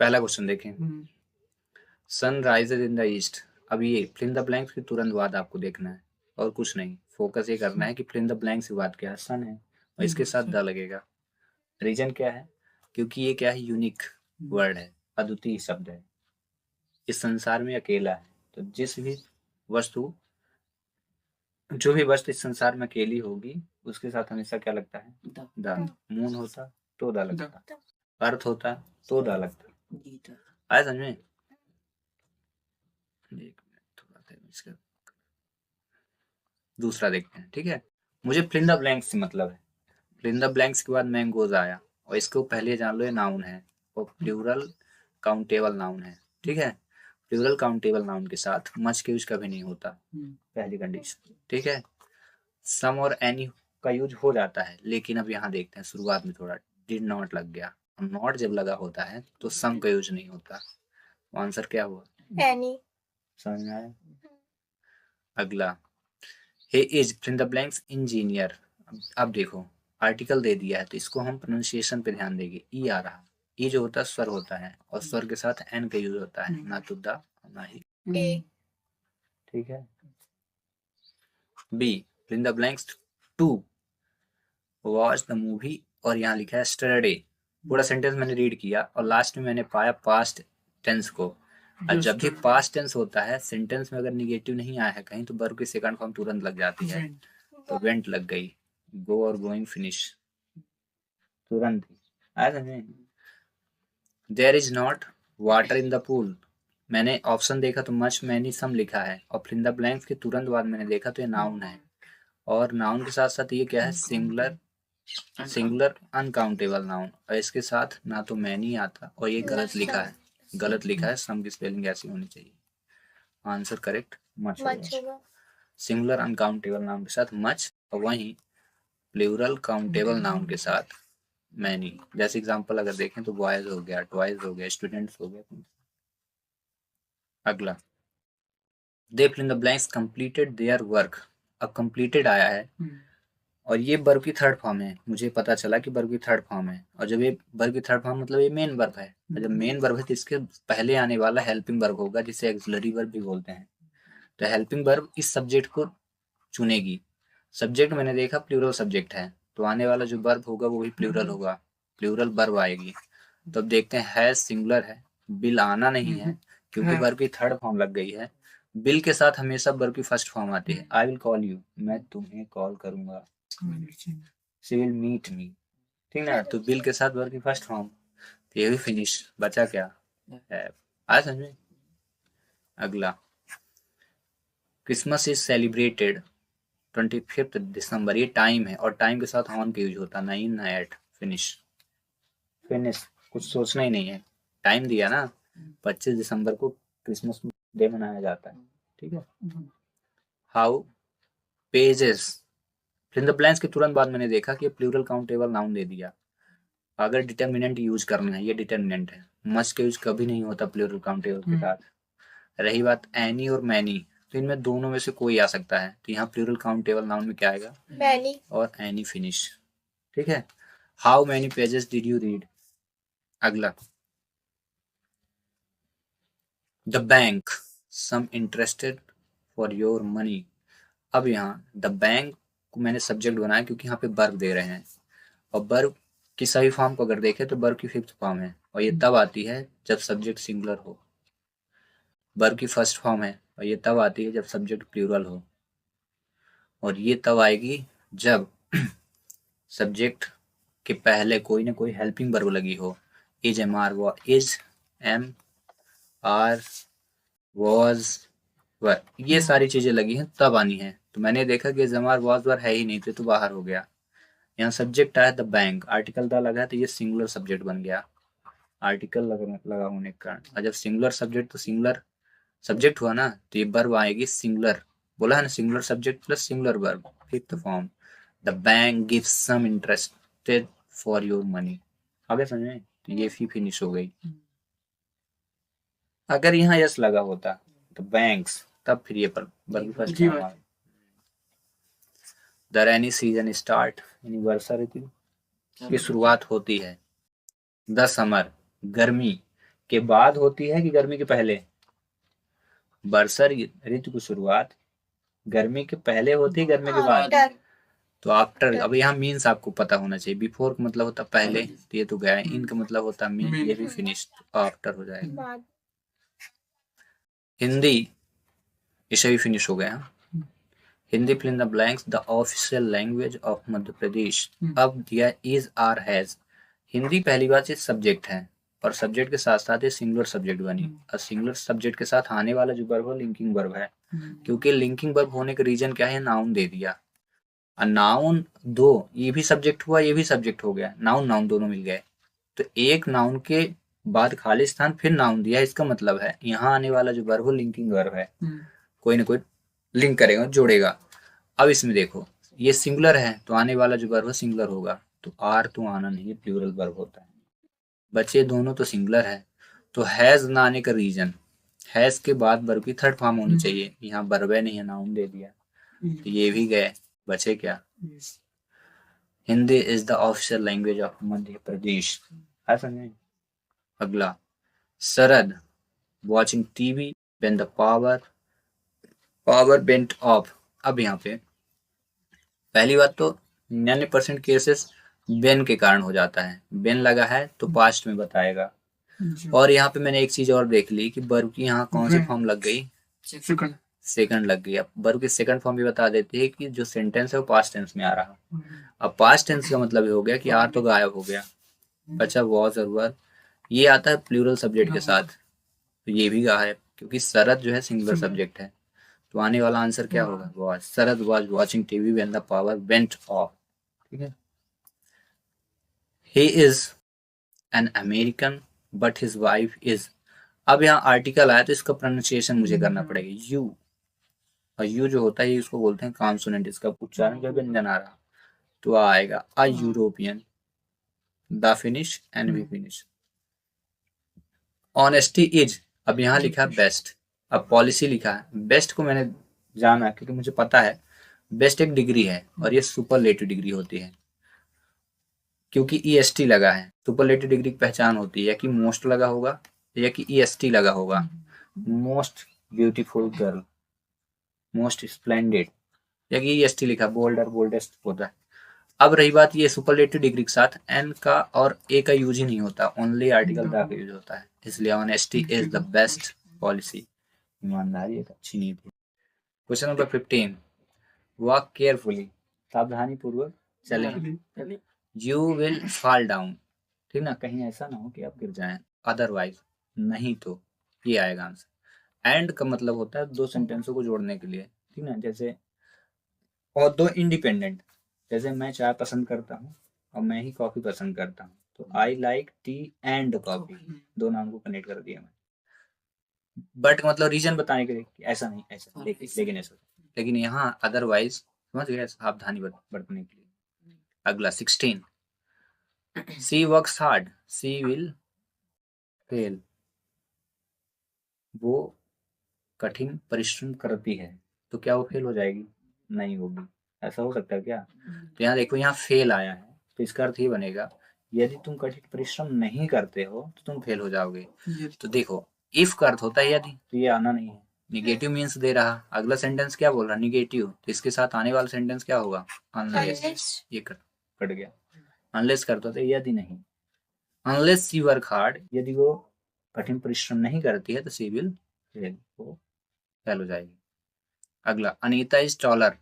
पहला क्वेश्चन देखें, sun rises in the east. अब ये फिल इन द ब्लैंक्स के तुरंत बाद आपको देखना है और कुछ नहीं, फोकस ये करना है कि फिल इन द ब्लैंक्स के बाद क्या है, सन है और इसके साथ द लगेगा। रीजन क्या है? क्योंकि ये क्या है, यूनिक वर्ड है, अद्वितीय शब्द है, इस संसार में अकेला है। तो जिस भी वस्तु जो भी वस्तु इस संसार में अकेली होगी उसके साथ हमेशा क्या लगता है, द। मून होता तो द लगता, अर्थ होता तो द लगता। आया समझ में? एक मिनट, थोड़ा सा इसका दूसरा देखते हैं, ठीक है। मुझे फिल इन द ब्लैंक्स से मतलब है, फिल इन द ब्लैंक्स के बाद मैंगोज आया और इसको पहले जान लो ये नाउन है और प्लूरल काउंटेबल नाउन है, ठीक है। प्लूरल काउंटेबल नाउन के साथ मच के यूज कभी नहीं होता, पहली कंडीशन, ठीक है। सम और एनी का यूज हो जाता है, लेकिन अब यहाँ देखते हैं शुरुआत में थोड़ा डिड नॉट लग गया। नॉट जब लगा होता है तो सम का यूज नहीं होता। आंसर क्या हुआ? एनी। समझ में आया? अगला, he is fill in the blanks engineer. अब देखो आर्टिकल दे दिया है तो इसको हम प्रोनाउंसिएशन पे ध्यान देंगे। ई आ रहा, ई जो होता है स्वर होता है और स्वर के साथ एन का यूज होता है, ना तो द ना ही, ठीक है। B, fill in the blanks to watch the movie और यहाँ लिखा है स्टरडे। पूरा सेंटेंस मैंने रीड किया और लास्ट में मैंने पाया पास्ट टेंस को। और जब भी पास्ट टेंस होता है सेंटेंस में अगर निगेटिव नहीं आया है कहीं तो वर्ब की सेकंड फॉर्म तुरंत लग जाती है, तो वेंट लग गई, गो और गोइंग फिनिश तुरंत ही आया समझ। There is not water in the pool, मैंने ऑप्शन देखा तो मच मैनी सम लिखा है और फिल इन द ब्लैंक्स के तुरंत बाद मैंने देखा तो ये नाउन है और नाउन के साथ साथ ये क्या है, सिंगुलर, सिंगुलर अनकाउंटेबल नाउन और इसके साथ ना तो मैनी आता और ये गलत लिखा है, गलत लिखा है, सम की स्पेलिंग ऐसी होनी चाहिए। आंसर करेक्ट मच होगा। सिंगुलर अनकाउंटेबल नाउन के साथ मच और वहीं प्लूरल काउंटेबल नाउन के साथ मैनी। जैसे एग्जांपल अगर देखें तो बॉयज हो गया, टॉयज हो गया, स्टूडेंट्स हो गया। अगला, they fill in the blanks completed their work. अब कंप्लीटेड आया है और ये वर्ब की थर्ड फॉर्म है, मुझे पता चला कि वर्ब की थर्ड फॉर्म है और जब ये वर्ब की थर्ड फॉर्म मतलब ये मेन वर्ब है और जब मेन वर्ब है तो इसके पहले आने वाला हेल्पिंग वर्ब होगा जिसे एक्सिलरी वर्ब भी बोलते हैं। तो हेल्पिंग वर्ब इस सब्जेक्ट को चुनेगी। सब्जेक्ट मैंने देखा प्लूरल सब्जेक्ट है तो आने वाला जो वर्ब होगा वो भी प्लूरल होगा, प्लूरल वर्ब आएगी। तो अब देखते हैं, है सिंगुलर है, बिल आना नहीं है क्योंकि वर्ब की थर्ड फॉर्म लग गई है। बिल के साथ हमेशा वर्ब की फर्स्ट फॉर्म आती है, आई विल कॉल यू, मैं तुम्हें कॉल करूंगा, शी विल मीट मी, ठीक ना। तो बिल के साथ वर्ब की फर्स्ट फॉर्म, तो ये भी फिनिश, बचा क्या है, आज समझ में। अगला, क्रिसमस इज सेलिब्रेटेड 25 दिसंबर, ये टाइम है और टाइम के साथ ऑन का यूज होता है, ना इन ना एट, फिनिश, फिनिश, कुछ सोचना ही नहीं है। टाइम दिया ना, 25 दिसंबर को क्रिसमस डे मनाया जाता है, ठीक है। How pages, fill in the blanks के तुरंत बाद मैंने देखा कि प्लूरल काउंटेबल नाउन दे दिया। अगर डिटर्मिनेंट यूज करना है, ये डिटर्मिनेंट है, मस्ट का यूज कभी नहीं होता प्लूरल काउंटेबल के साथ। रही बात एनी और मैनी, तो इनमें दोनों में से कोई आ सकता है, तो यहाँ प्लूरल काउंटेबल नाउन में क्या आएगा, मैनी और एनी, फिनिश, ठीक है। How many pages did you read. अगला, the bank some interested for your money. अब यहाँ द बैंक को मैंने सब्जेक्ट बनाया क्योंकि यहाँ पे वर्ब दे रहे हैं और वर्ब की सही फॉर्म को अगर देखें तो वर्ब की फिफ्थ फॉर्म है और ये तब आती है जब सब्जेक्ट सिंगुलर हो। वर्ब की फर्स्ट फॉर्म है और ये तब आती है जब सब्जेक्ट प्लूरल हो और ये तब आएगी जब सब्जेक्ट के पहले कोई ना कोई हेल्पिंग वर्ब लगी हो। Is am are, is am are, was were, ये सारी चीजें लगी हैं तब आनी है। तो मैंने देखा कि is am are was were है ही नहीं तो बाहर हो गया। यहाँ सब्जेक्ट आया द बैंक, आर्टिकल द लगा है तो ये सिंगुलर सब्जेक्ट बन गया, आर्टिकल लगा होने के कारण। और जब सिंगुलर सब्जेक्ट तो सिंगुलर सब्जेक्ट हुआ ना तो ये वर्ब आएगी सिंगुलर, बोला है ना, singular subject plus singular verb, fifth form. The bank gives some interested for your money, आगे समझे, तो ये फिनिश हो गई। अगर यहाँ यस लगा होता तो बैंक्स, तब फिर ये पर वर्ब फर्स्ट फॉर्म आ। द रेनी सीजन स्टार्ट, यानी वर्षा ऋतु की शुरुआत होती है। द समर, गर्मी, के बाद होती है कि गर्मी के पहले? वर्षा ऋतु की शुरुआत गर्मी के पहले होती है, गर्मी के बाद? तो आफ्टर। अब यहाँ मीन्स आपको पता होना चाहिए। बिफोर का मतलब होता पहले, तो ये तो गया है। इन का मतलब होता मीन, ये भी फिनिश, तो आफ्टर हो जाएगा। हिंदी, इसे भी फिनिश हो गया। Hindi fill in the blanks, the official language of Madhya Pradesh. अब दिया इज आर हैज। हिंदी पहली बात ये सब्जेक्ट है, और सब्जेक्ट के साथ साथ ये सिंगुलर सब्जेक्ट बनी, और सिंगुलर सब्जेक्ट के साथ आने वाला जो वर्ब है लिंकिंग वर्ब है। क्योंकि लिंकिंग वर्ब होने का रीजन क्या है? नाउन दे दिया। और नाउन दो, ये भी सब्जेक्ट हुआ, ये भी सब्जेक्ट हो गया, नाउन नाउन दोनों मिल गए। तो एक नाउन के बाद खाली स्थान फिर नाउन दिया, इसका मतलब है यहाँ आने वाला जो वर्ब हो लिंकिंग वर्ब है, कोई ना कोई लिंक करेगा, जोड़ेगा। अब इसमें देखो, ये सिंगुलर है तो आने वाला जो वर्ब है सिंगुलर होगा, तो आर तो आना नहीं, प्लूरल वर्ब होता है। बचे दोनों तो सिंगुलर है, तो हैज ना आने का रीजन, हैज के बाद वर्ब की थर्ड फॉर्म होनी चाहिए। यहाँ वर्ब नहीं है, नाउन दे दिया, तो ये भी गए। बचे क्या? Hindi is the official language of Madhya Pradesh. है समझे? अगला, Sharad watching TV when the power went off. अब यहाँ पे पहली बात तो 99% केसेस बेन के कारण हो जाता है। बेन लगा है तो पास्ट में बताएगा। और यहाँ पे मैंने एक चीज और देख ली कि वर्ब की यहाँ कौन सी फॉर्म लग गई? सेकंड लग गई। अब वर्ब की सेकंड फॉर्म भी बता देती है कि जो सेंटेंस है वो पास्ट टेंस में आ रहा। अब पास्ट टेंस का मतलब ये हो गया कि आर तो गायब हो गया, बचा वॉज और वर। ये आता है प्लूरल सब्जेक्ट के साथ, तो ये भी गायब, क्योंकि शरद जो है सिंगुलर सब्जेक्ट है। तो आने वाला आंसर क्या होगा? Was. Sharad was watching TV when the power went of. ठीक है। He is an American but his wife is. अब यहाँ आर्टिकल आया तो इसका प्रोनाउंसिएशन मुझे करना पड़ेगा। यू, और यू जो होता है ये इसको बोलते हैं कॉन्सोनेंट, इसका उच्चारण जब व्यंजन आ रहा तो आएगा a European, the finish and we finish. Honesty is, अब यहाँ लिखा है बेस्ट, अब पॉलिसी लिखा है। बेस्ट को मैंने जाना क्योंकि मुझे पता है बेस्ट एक डिग्री है और ये सुपरलेटिव डिग्री होती है, क्योंकि ईएसटी लगा है। सुपरलेटिव डिग्री की पहचान होती है या कि मोस्ट लगा होगा या कि ईएसटी लगा होगा। Most beautiful girl, most splendid, या कि ईएसटी लिखा, बोल्डर बोल्डेस्ट होता है। अब रही बात ये सुपरलेटिव डिग्री के साथ एन का और ए का यूज ही नहीं होता, ओनली आर्टिकल द का यूज होता है। इसलिए honesty is the best policy. ईमानदारी एक अच्छी नीति। क्वेश्चन नंबर 15, वॉक केयरफुली, सावधानी पूर्वक चलें। यू विल फॉल डाउन, ठीक ना, कहीं ऐसा ना हो कि आप गिर जाएं। अदरवाइज, नहीं तो, ये आएगा आंसर। एंड का मतलब होता है दो सेंटेंसों को जोड़ने के लिए, ठीक ना, जैसे और दो इंडिपेंडेंट, जैसे मैं चाय पसंद करता हूँ और मैं ही कॉफी पसंद करता हूँ, तो I like T and coffee, दो नाम को कनेक्ट कर दिया मैं। बट मतलब रीजन बताने के लिए कि ऐसा नहीं ऐसा, लेकिन ऐसा, लेकिन यहाँ अदरवाइज, समझ गए, सावधानी बरतने के लिए। अगला 16, she works hard, she will fail, वो कठिन परिश्रम करती है, तो क्या वो फेल हो जाएगी? नहीं होगी। ऐसा हो सकता है क्या? तो यहाँ देखो, यहाँ फेल आया है तो इसका अर्थ ये बनेगा यदि तुम कठिन परिश्रम नहीं करते हो तो तुम फेल हो जाओगे। तो देखो, इफ का अर्थ होता है यदि, तो ये आना नहीं है। निगेटिव मीन्स दे रहा, अगला सेंटेंस क्या बोल रहा? निगेटिव, तो इसके साथ आने वाला सेंटेंस क्या होगा? अनलेस। ये कट गया। अनलेस करता तो यदि नहीं, अनलेस सी वर्क हार्ड, यदि वो कठिन परिश्रम नहीं करती है तो सी विल फेल, वो फेल हो जाएगी। अगला, अनीता इज टॉलर।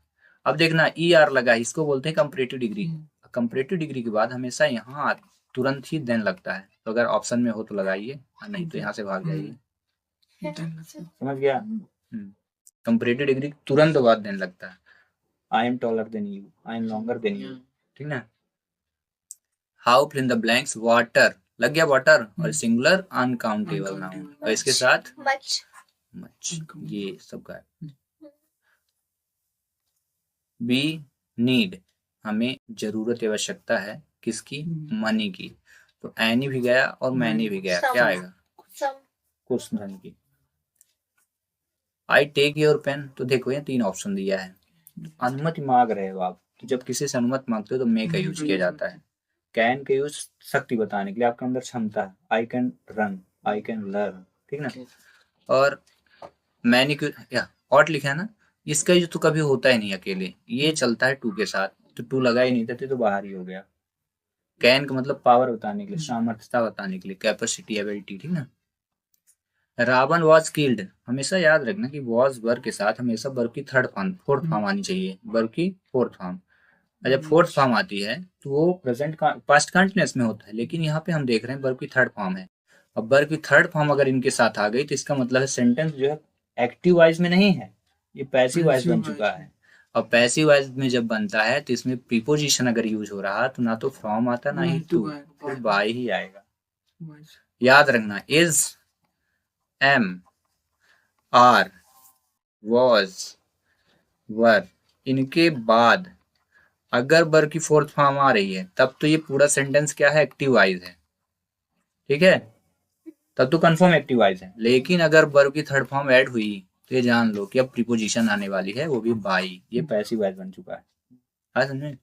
अब देखना ई आर लगा, इसको बोलते हैं कंपैरेटिव डिग्री। कंपैरेटिव डिग्री के बाद हमेशा यहाँ तुरंत ही देन लगता है, तो अगर ऑप्शन में हो तो लगाइए, नहीं तो यहाँ से भाग जाइए। समझ गया? कंपैरेटिव डिग्री तुरंत बाद देन लगता है। I am taller than you, I am longer than you, ठीक ना। How fill in the blanks, water लग गया, वाटर, और सिंगुलर अनकाउंटेबल नाउन, और इसके साथ मच, ये सब का। वी नीड, हमें जरूरत आवश्यकता है, किसकी? मनी की, तो एनी भी गया और मैनी भी गया, क्या आएगा? कुछ धन की। आई टेक योर पेन, तो देखो ये 3 ऑप्शन दिया है। अनुमति मांग रहे हो आप, तो जब किसी से अनुमति मांगते हो तो मे का यूज किया जाता है। कैन का यूज शक्ति बताने के लिए, आपके अंदर क्षमता है। I can run, I can learn, ठीक ना। और मैनिक्योर या ऑट लिखा है ना, इसका यूज तो कभी होता ही नहीं अकेले, ये चलता है टू के साथ, तो टू लगा ही नहीं था तो बाहर ही हो गया। कैन का मतलब पावर बताने के लिए, सामर्थ्यता बताने के लिए, कैपेसिटी, एबिलिटी, ठीक ना। रावण वॉज किल्ड, हमेशा याद रखना कि वॉज वर्ब के साथ हमेशा वर्ब की थर्ड फॉर्म, फोर्थ फॉर्म आनी चाहिए, वर्ब की फोर्थ फॉर्म। जब फोर्थ फॉर्म आती है तो वो प्रेजेंट पास्ट कंटिन्यूअस में होता है, लेकिन यहाँ पे हम देख रहे हैं वर्ब की थर्ड फॉर्म है। अब वर्ब की थर्ड फॉर्म अगर इनके साथ आ गई तो इसका मतलब है सेंटेंस जो है एक्टिव वॉइस में नहीं है, ये पैसिव वॉइस बन चुका है। और पैसिव वॉइस में जब बनता है तो इसमें प्रीपोजिशन अगर यूज हो रहा तो ना तो फ्रॉम आता ना ही टू, फिर बाय ही आएगा। याद रखना, इज, एम, आर, वॉज, वर, इनके बाद अगर वर्ब की फोर्थ फॉर्म आ रही है तब तो ये पूरा सेंटेंस क्या है, एक्टिव वॉइस है, ठीक है, तब तो कंफर्म एक्टिव वॉइस है। लेकिन अगर वर्ब की थर्ड फॉर्म ऐड हुई तो ये जान लो कि अब प्रीपोजिशन आने वाली है, वो भी बाई, ये पैसिव वॉइस बन चुका है। हाँ समझे।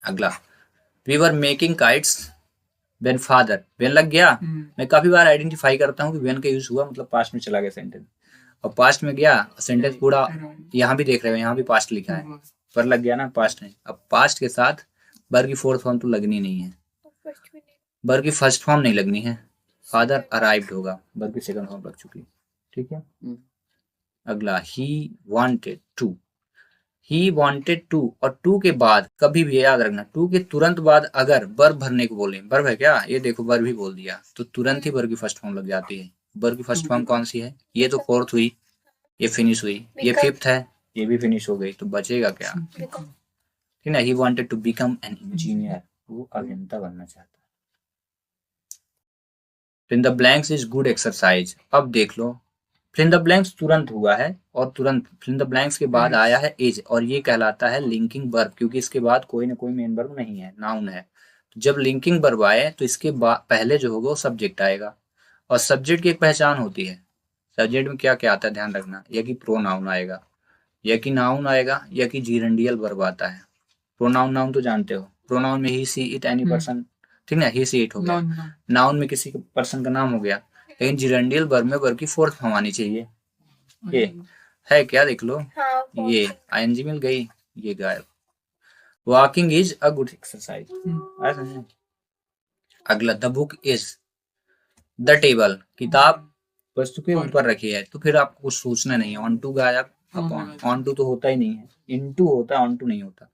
अगला, we were making kites when father, when लग गया। मैं काफी बार आइडेंटिफाई करता हूँ कि व्हेन का यूज हुआ मतलब पास्ट में चला गया सेंटेंस, और पास्ट में गया सेंटेंस पूरा, यहाँ भी देख रहे हो यहाँ भी पास्ट लिखा है, पर लग गया ना पास्ट में। अब पास्ट के साथ वर्ब की फोर्थ फॉर्म तो लगनी नहीं है, वर्ब की फर्स्ट फॉर्म नहीं लगनी है, फादर अराइव्ड होगा, वर्ब की सेकंड फॉर्म लग चुकी, ठीक है। अगला, he wanted to, he wanted to, और टू के बाद कभी भी याद रखना, टू के तुरंत बाद अगर वर्ब भरने को बोले, वर्ब है क्या, ये देखो वर्ब ही बोल दिया तो तुरंत ही वर्ब की फर्स्ट फॉर्म लग जाती है। वर्ब की फर्स्ट फॉर्म कौन सी है, ये तो फोर्थ हुई, ये फिनिश हुई, ये फिफ्थ है, ये भी फिनिश हो गई, तो बचेगा क्या, ठीक ना। He wanted to become an engineer, वो अभियंता बनना चाहता है। Fill the blanks is good exercise, अब देख लो फिल द ब्लैंक्स तुरंत हुआ है और तुरंत फिल द ब्लैंक्स के बाद आया है इज, और ये कहलाता है लिंकिंग वर्ब, क्योंकि इसके बाद कोई ना कोई मेन वर्ब नहीं है, नाउन है। तो जब लिंकिंग वर्ब आए तो इसके बाद पहले जो होगा वो सब्जेक्ट आएगा, और सब्जेक्ट की एक पहचान होती है, सब्जेक्ट में क्या क्या आता है ध्यान रखना, या कि प्रोनाउन आएगा, या कि नाउन आएगा, या कि जीरेंडियल वर्ब आता है। प्रोनाउन, नाउन तो जानते हो, प्रोनाउन में ही, सी, इट, एनी पर्सन, ठीक ना, ही, सी, इट हो गया, नाउन में किसी पर्सन का नाम हो गया, लेकिन जिरेंडियल वर्ब में वर्ब की फोर्थ फॉर्म आनी चाहिए। ये है क्या, देख लो, ये आईएनजी मिल गई, ये गायब। Walking is a good exercise. अगला, the book is, the table, किताब वस्तु के ऊपर रखी है, तो फिर आपको कुछ सोचना नहीं है, ऑन टू गायब, अपॉन, ऑन टू तो होता ही नहीं है, इन टू होता है, ऑन टू नहीं होता,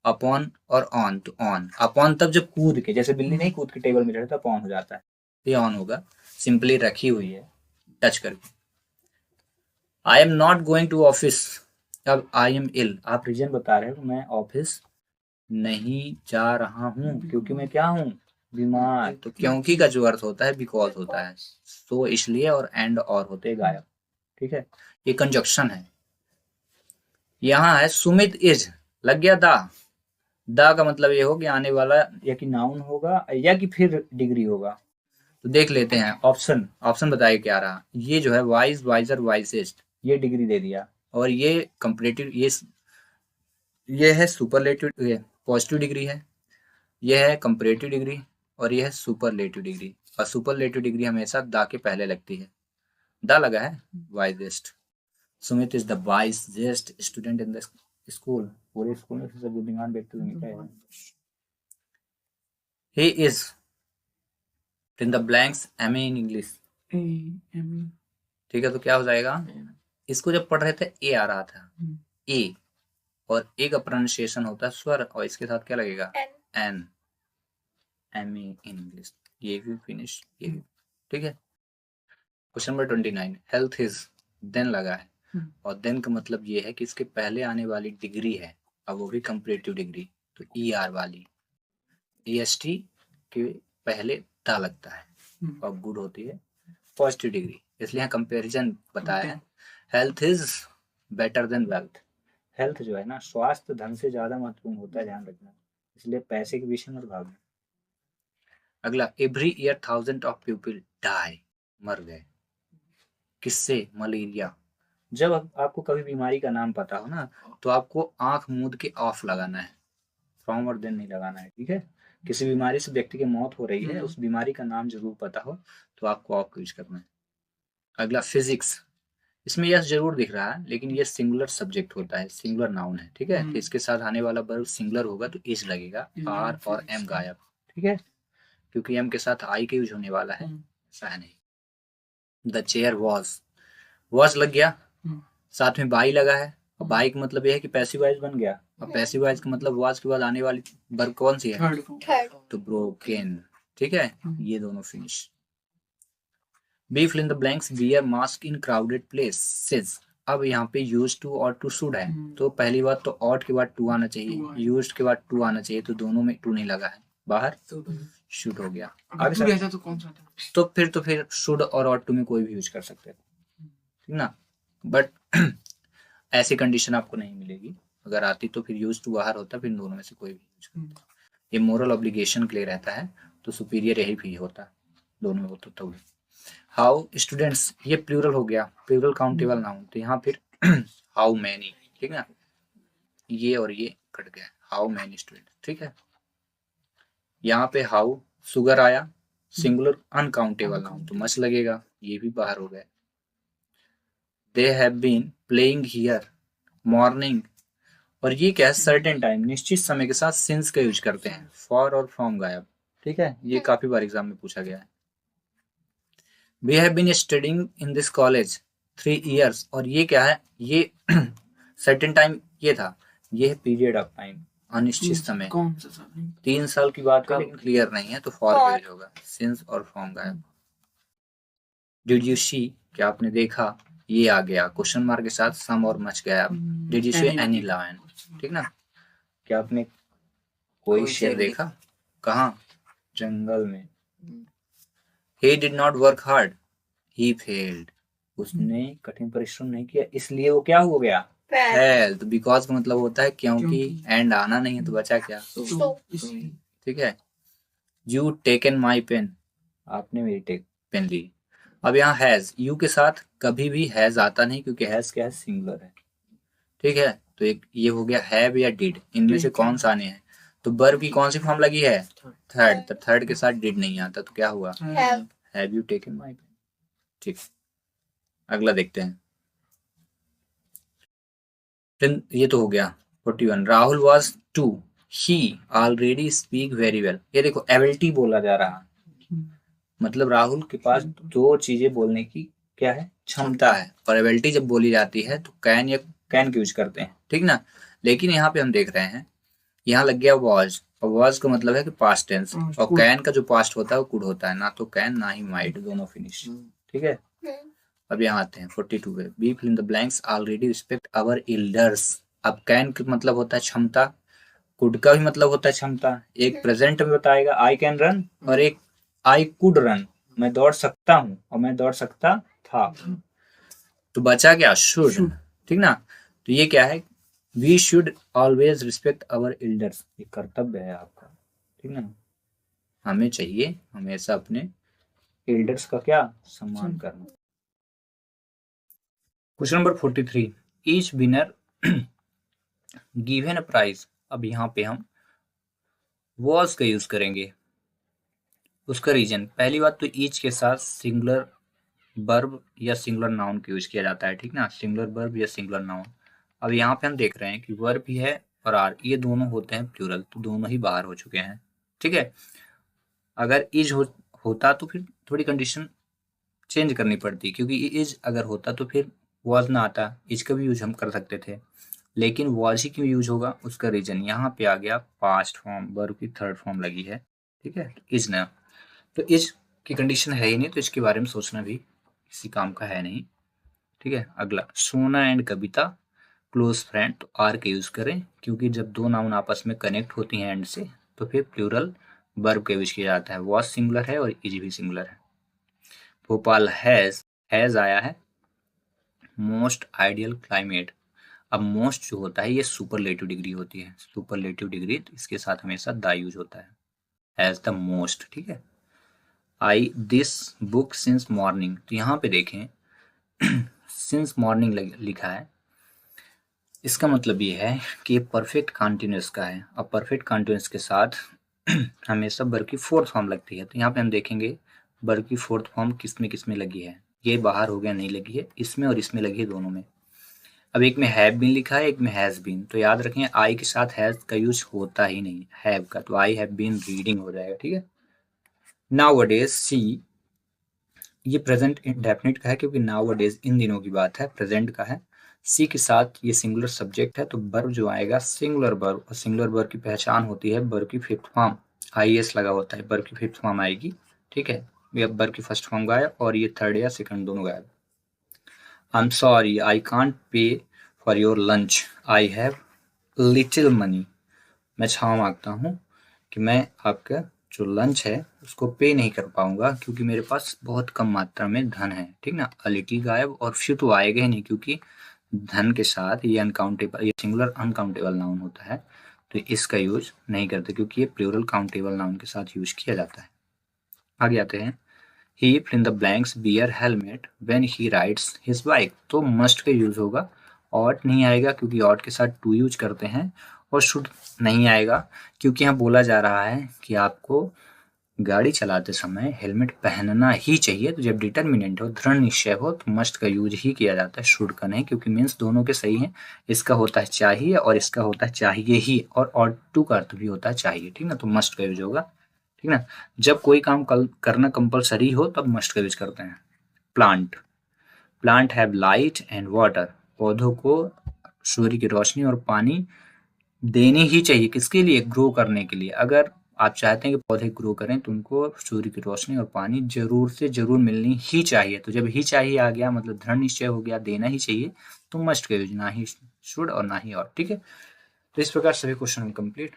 अपॉन और ऑन, तो ऑन, अपॉन तब जब कूद के, जैसे बिल्ली नहीं कूद के टेबल में चढ़ता तो ऑन हो जाता है, ये ऑन होगा, सिंपली रखी हुई है टच करके। I am not going to office, अब आई एम इल, आप रीजन बता रहे हो, मैं ऑफिस नहीं जा रहा हूँ क्योंकि मैं क्या हूँ, बीमार, तो क्योंकि का जो अर्थ होता है बिकॉज होता है, तो इसलिए, और एंड और होते गायब, ठीक है, ये कंजक्शन है। यहाँ है सुमित इज, लग गया दा का मतलब ये हो कि आने वाला या कि नाउन होगा या कि फिर डिग्री होगा। तो देख लेते हैं ऑप्शन, ऑप्शन बताइए क्या रहा, ये जो है वाइज, वाइजर, वाइजेस्ट, ये डिग्री दे दिया, और ये कंपैरेटिव, ये है सुपरलेटिव, ये पॉजिटिव डिग्री है, ये है कंपैरेटिव डिग्री, और ये है सुपरलेटिव डिग्री, और सुपरलेटिव डिग्री हमेशा दा के पहले लगती है, दा लगा है, wisest. Sumit is the wisest student in the school, पूरे स्कूल में सबसे बुद्धिमान व्यक्ति उनका है। He is, in the blanks, MA in English, ठीक है, तो क्या हो जाएगा, इसको जब पढ़ रहे थे ए आ रहा था, ए, और ए का प्रोनाउंसिएशन होता है स्वर, और इसके साथ क्या लगेगा, एन, एमए इन इंग्लिश, ये भी फिनिश, ये भी, ठीक है। Question number 29, health is, then लगा है, और देन का मतलब ये है कि इसके पहले आने वाली डिग्री है, अब वो भी कंपैरेटिव डिग्री, तो ई आर वाली, ईएसटी के पहले ता लगता है, और गुड होती है पॉजिटिव डिग्री, इसलिए यहाँ कंपैरिजन बताया है। Health is better than wealth, health जो है ना, स्वास्थ्य धन से ज्यादा महत्वपूर्ण होता है, ध्यान रखना, इसलिए पैसे के पीछे मत भागना। अगला, every year 1000 of people die, मर गए, किससे, मलेरिया। जब आपको कभी बीमारी का नाम पता हो ना, तो आपको आंख मूंद के ऑफ लगाना है, फ्रॉम और देन नहीं लगाना है, ठीक है। किसी बीमारी से व्यक्ति की मौत हो रही है, उस बीमारी का नाम जरूर पता हो तो आपको ऑफ यूज करना है। अगला फिजिक्स, इसमें यस जरूर दिख रहा है लेकिन ये सिंगुलर सब्जेक्ट होता है, सिंगुलर नाउन है, ठीक है। तो इसके साथ आने वाला वर्ब सिंगुलर होगा तो इज लगेगा, आर और एम गायब, ठीक है, क्योंकि एम के साथ आई का यूज होने वाला है, ऐसा है नहीं। द चेयर वॉज लग गया, साथ में बाई लगा है, और बाई का मतलब यह है कि पैसिव वॉइस बन गया, और पैसिव वॉइस का मतलब वॉज के बाद आने वाली वर्ब कौन सी है, तो ब्रोकन, ठीक है। ये दोनों finish. B fill in the blanks, wear mask in crowded places. अब यहाँ पे यूज टू और टू शुड है, तो पहली बात तो ऑट के बाद टू आना चाहिए, यूज के बाद टू आना चाहिए, तो दोनों में टू नहीं लगा है, बाहर शुड हो गया। आगे रहता तो कौन सा था? तो फिर शुड और ऑट टू में कोई भी यूज कर सकते हैं, ठीक ना। बट ऐसी कंडीशन आपको नहीं मिलेगी, अगर आती तो फिर यूज टू बाहर होता, फिर दोनों में से कोई भी यूज करता। ये मोरल ऑब्लिगेशन के लिए रहता है, तो सुपीरियर यही भी होता, दोनों में होता तो। हाउ स्टूडेंट्स, ये प्लूरल हो गया, प्लूरल काउंटेबल नाउन, तो यहाँ फिर हाउ मैनी, ठीक है ना, ये और ये कट गया, हाउ मैनी स्टूडेंट, ठीक है। यहाँ पे हाउ सुगर आया, सिंगुलर अनकाउंटेबल नाउन, तो मच लगेगा, ये भी बाहर हो गया। They have been playing here morning, और ये क्या है, सर्टेन टाइम, निश्चित समय के साथ सिंस का यूज करते हैं, फॉर और फ्रॉम गायब, ठीक है, ये काफी बार एग्जाम में पूछा गया है। We have been studying in this college 3 years, और ये क्या है, ये सर्टेन टाइम ये था, ये है पीरियड ऑफ टाइम, अनिश्चित समय, 3 साल की बात है लेकिन क्लियर नहीं है, तो फॉर का यूज होगा, सिंस और फ्रॉम गायब। डिड यू सी, क्या आपने देखा, ये आ गया क्वेश्चन मार्क के साथ, सम और मच गया। Did you see any lion, ठीक ना, क्या आपने कोई शेर देखा, कहाँ, जंगल में। he did not work hard, he failed, उसने कठिन परिश्रम नहीं किया, इसलिए वो क्या हो गया, फेल। तो बिकॉज का मतलब होता है क्योंकि, एंड आना नहीं है तो बचा क्या, ठीक है। यू टेकन माई पेन, आपने मेरी पेन ली। अब यहाँ हैज, यू के साथ कभी भी हैज आता नहीं, क्योंकि हैज क्या है, सिंगुलर है, ठीक है। तो एक ये हो गया हैव या डिड, इनमें से कौन सा आने हैं, तो वर्ब की कौन सी फॉर्म लगी है, थर्ड, तो थर्ड के साथ डिड नहीं आता, तो क्या हुआ, have you taken my pen, ठीक। अगला देखते हैं, फिर ये तो हो गया 41। Rahul was to, he already speak very well, ये देखो एबिलिटी बोला जा रहा, मतलब राहुल के पास दो चीजें बोलने की क्या है, क्षमता है, और एबिलिटी जब बोली जाती है तो कैन या कैन यूज करते हैं, ठीक ना। लेकिन यहाँ पे हम देख रहे हैं, यहाँ लग गया वॉज, और वॉज का मतलब है कि पास्ट टेंस, और कैन का जो पास्ट होता है वो कुड होता है, ना तो कैन ना ही माइट, दोनों फिनिश, ठीक है। अब यहाँ आते हैं 42 पे, B fill in the blanks, already respect our elders. अब कैन का मतलब होता है क्षमता, कुड का भी मतलब होता है क्षमता, एक प्रेजेंट में बताएगा आई कैन रन, और एक आई कुड रन, मैं दौड़ सकता हूँ और मैं दौड़ सकता था, तो बचा क्या, शुड, ठीक ना। तो ये क्या है, we should always respect our elders, ये कर्तव्य है आपका, ठीक ना, हमें चाहिए हमेशा अपने एल्डर्स का क्या, सम्मान करना। Question number 43, each winner given a prize. अब यहाँ पे हम वॉज का यूज करेंगे, उसका रीजन, पहली बात तो ईच के साथ सिंगुलर वर्ब या सिंगुलर नाउन का यूज किया जाता है, ठीक ना, सिंगुलर वर्ब या सिंगुलर नाउन। अब यहाँ पे हम देख रहे हैं कि वर्ब भी है और आर, ये दोनों होते हैं प्लूरल, तो दोनों ही बाहर हो चुके हैं, ठीक है। अगर इज होता तो फिर थोड़ी कंडीशन चेंज करनी पड़ती, क्योंकि इज अगर होता तो फिर वॉज ना आता, इज का भी यूज हम कर सकते थे, लेकिन वॉज ही क्यों यूज होगा, उसका रीजन यहाँ पे आ गया, पास्ट फॉर्म, वर्ब की थर्ड फॉर्म लगी है, ठीक है, इज ना, तो इज की कंडीशन है ही नहीं, तो इसके बारे में सोचना भी किसी काम का है नहीं, ठीक है। अगला, सोना एंड कविता क्लोज फ्रेंड, तो आर का यूज करें, क्योंकि जब दो नाउन आपस में कनेक्ट होती हैं एंड से, तो फिर प्लूरल वर्ब का यूज किया जाता है, वॉज सिंगुलर है और इज भी सिंगुलर है। भोपाल हैज आया है, मोस्ट आइडियल क्लाइमेट। अब मोस्ट जो होता है ये सुपरलेटिव डिग्री होती है, सुपरलेटिव डिग्री, तो इसके साथ हमेशा द यूज होता है, एज द मोस्ट, ठीक है। आई दिस बुक सिंस मॉर्निंग, तो यहाँ पे देखें सिंस मॉर्निंग लिखा है, इसका मतलब ये है कि ये परफेक्ट कॉन्टिन्यूस का है, और परफेक्ट कॉन्टिन्यूस के साथ हमेशा वर्ब की फोर्थ फॉर्म लगती है। तो यहाँ पे हम देखेंगे वर्ब की फोर्थ फॉर्म किस में लगी है। ये बाहर हो गया, नहीं लगी है, इसमें और इसमें लगी है, दोनों में। अब एक में हैव बीन लिखा है, एक में हैज बीन, तो याद रखें आई के साथ हैज का यूज होता ही नहीं हैव का, तो आई हैव बीन रीडिंग हो जाएगा, ठीक है। नाउअडेज सी, ये प्रेजेंट इंडेफिनिट का है क्योंकि नाउअडेज इन दिनों की बात है, प्रेजेंट का है। सी के साथ ये सिंगुलर सब्जेक्ट है, तो वर्ब जो आएगा सिंगुलर वर्ब, और सिंगुलर वर्ब की पहचान होती है वर्ब की फिफ्थ फॉर्म, आईएस लगा होता है, वर्ब की फिफ्थ फॉर्म आएगी, ठीक है। ये वर्ब की फर्स्ट फॉर्म गायब और ये थर्ड या सेकंड दोनों गायब। I am sorry I can't pay for your lunch, I have little money, मैं क्षमा मांगता हूँ कि मैं आपका जो लंच है उसको पे नहीं कर पाऊंगा क्योंकि मेरे पास बहुत कम मात्रा में धन है, ठीक ना। अ लिटिल गायब और फ्यू तो आएगा ही नहीं क्योंकि धन के साथ ये अनकाउंटेबल, ये सिंगुलर अनकाउंटेबल नाउन होता है, तो इसका यूज नहीं करते क्योंकि ये प्लूरल काउंटेबल नाउन के साथ यूज किया जाता है। आगे आते हैं, he fill in the blanks wear helmet when he rides his bike, तो मस्ट का यूज होगा, ऑट नहीं आएगा क्योंकि ऑट के साथ टू यूज करते हैं, और शुड नहीं आएगा क्योंकि यहाँ बोला जा रहा है कि आपको गाड़ी चलाते समय हेलमेट पहनना ही चाहिए। तो जब डिटर्मिनेंट हो, दृढ़ निश्चय हो, तो मस्ट का यूज ही किया जाता है, शुड का नहीं, क्योंकि मीन्स दोनों के सही हैं। इसका होता है चाहिए और इसका होता है चाहिए ही, और ऑट टू का अर्थ भी होता है चाहिए, ठीक ना। तो मस्ट का यूज होगा, ठीक ना। जब कोई काम करना कंपलसरी हो तब मस्ट का यूज करते हैं। Plant, plant have light and water, पौधों को सूर्य की रोशनी और पानी देनी ही चाहिए, किसके लिए, ग्रो करने के लिए। अगर आप चाहते हैं कि पौधे ग्रो करें तो उनको सूर्य की रोशनी और पानी जरूर से जरूर मिलनी ही चाहिए। तो जब ही चाहिए आ गया मतलब दृढ़ निश्चय हो गया, देना ही चाहिए, तो मस्ट का यूज, ना ही शुड और ना ही और, ठीक है। तो इस प्रकार सभी क्वेश्चन कंप्लीट।